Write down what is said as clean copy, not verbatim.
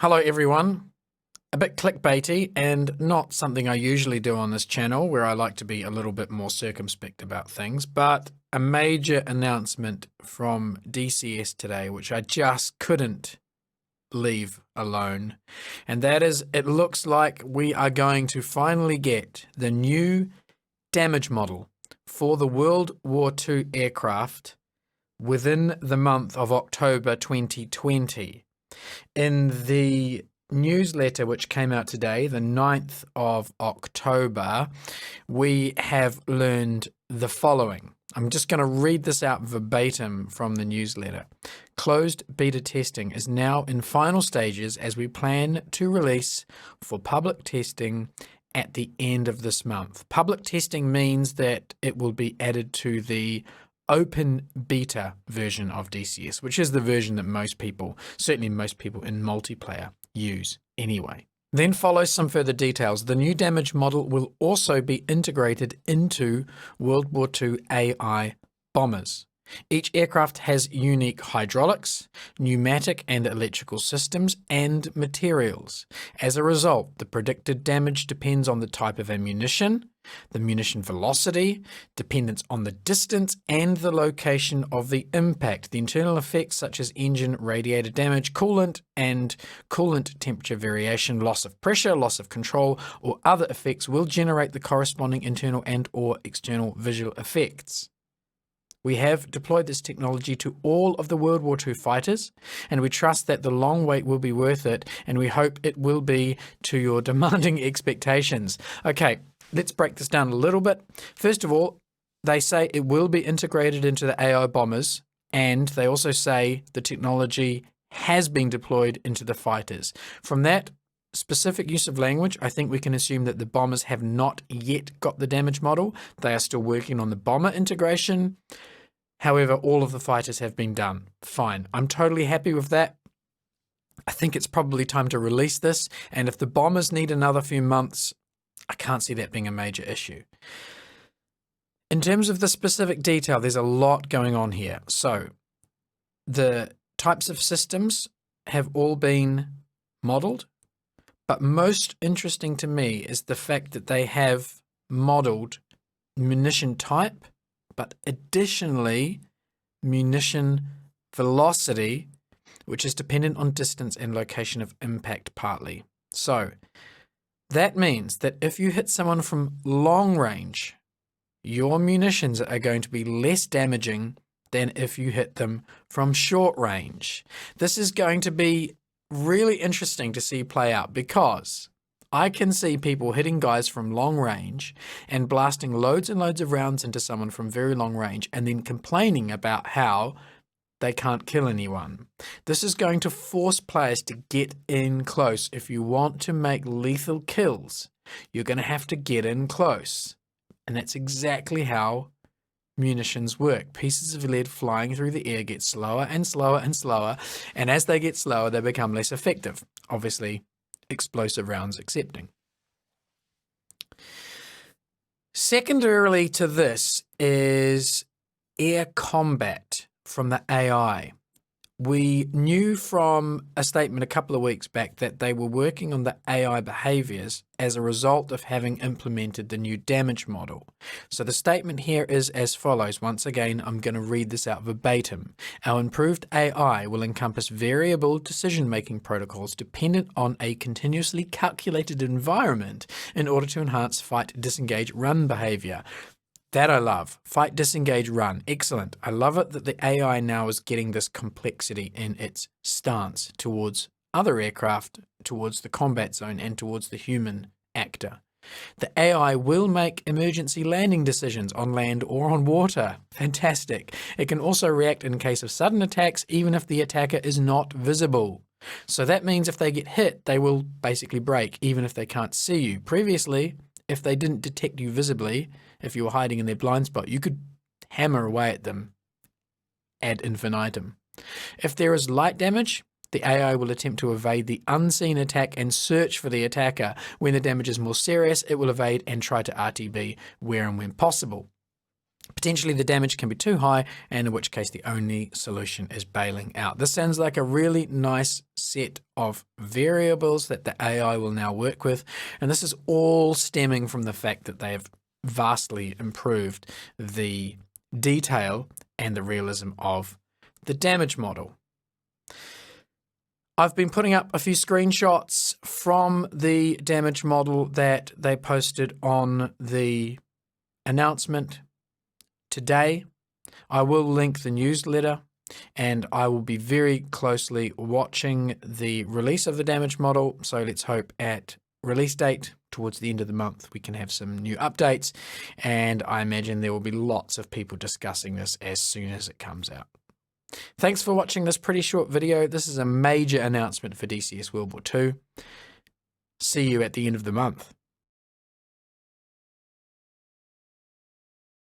Hello everyone. A bit clickbaity and not something I usually do on this channel, where I like to be a little bit more circumspect about things, but a major announcement from DCS today, which I just couldn't leave alone. And that is, it looks like we are going to finally get the new damage model for the World War II aircraft within the month of October 2020. In the newsletter which came out today, the 9th of October, we have learned the following. I'm just going to read this out verbatim from the newsletter. Closed beta testing is now in final stages as we plan to release for public testing at the end of this month. Public testing means that it will be added to the open beta version of DCS, which is the version that most people, certainly most people in multiplayer, use anyway. Then follows some further details. The new damage model will also be integrated into World War II AI bombers. Each aircraft has unique hydraulics, pneumatic and electrical systems, and materials. As a result, the predicted damage depends on the type of ammunition, the munition velocity, dependence on the distance, and the location of the impact. The internal effects such as engine radiator damage, coolant and coolant temperature variation, loss of pressure, loss of control, or other effects will generate the corresponding internal and/or external visual effects. We have deployed this technology to all of the World War II fighters, and we trust that the long wait will be worth it, and we hope it will be to your demanding expectations. Okay, let's break this down a little bit. First of all, they say it will be integrated into the AI bombers, and they also say the technology has been deployed into the fighters. From that specific use of language, I think we can assume that the bombers have not yet got the damage model. They are still working on the bomber integration. However, all of the fighters have been done. Fine. I'm totally happy with that. I think it's probably time to release this, and if the bombers need another few months, I can't see that being a major issue. In terms of the specific detail, there's a lot going on here. So, the types of systems have all been modeled, but most interesting to me is the fact that they have modeled munition type, but additionally munition velocity, which is dependent on distance and location of impact partly. So that means that if you hit someone from long range, your munitions are going to be less damaging than if you hit them from short range. This is going to be really interesting to see play out, because I can see people hitting guys from long range and blasting loads and loads of rounds into someone from very long range and then complaining about how they can't kill anyone. This is going to force players to get in close. If you want to make lethal kills, you're going to have to get in close. And that's exactly how munitions work. Pieces of lead flying through the air get slower and slower and slower, and as they get slower, they become less effective. Obviously, explosive rounds excepting. Secondarily to this is air combat from the AI. We knew from a statement a couple of weeks back that they were working on the AI behaviors as a result of having implemented the new damage model. So the statement here is as follows. Once again, I'm going to read this out verbatim. Our improved AI will encompass variable decision-making protocols dependent on a continuously calculated environment in order to enhance fight, disengage, run behavior. That I love. Fight, disengage, run. Excellent. I love it that the AI now is getting this complexity in its stance towards other aircraft, towards the combat zone, and towards the human actor. The AI will make emergency landing decisions on land or on water. Fantastic. It can also react in case of sudden attacks, even if the attacker is not visible. So that means if they get hit, they will basically break, even if they can't see you. Previously, if they didn't detect you visibly, if you were hiding in their blind spot, you could hammer away at them ad infinitum. If there is light damage, the AI will attempt to evade the unseen attack and search for the attacker. When the damage is more serious, it will evade and try to RTB where and when possible. Potentially the damage can be too high, and in which case the only solution is bailing out. This sounds like a really nice set of variables that the AI will now work with, and this is all stemming from the fact that they have vastly improved the detail and the realism of the damage model. I've been putting up a few screenshots from the damage model that they posted on the announcement today. I will link the newsletter, and I will be very closely watching the release of the damage model. So let's hope at release date towards the end of the month we can have some new updates, and I imagine there will be lots of people discussing this as soon as it comes out. Thanks for watching this pretty short video. This is a major announcement for DCS World War II. See you at the end of the month.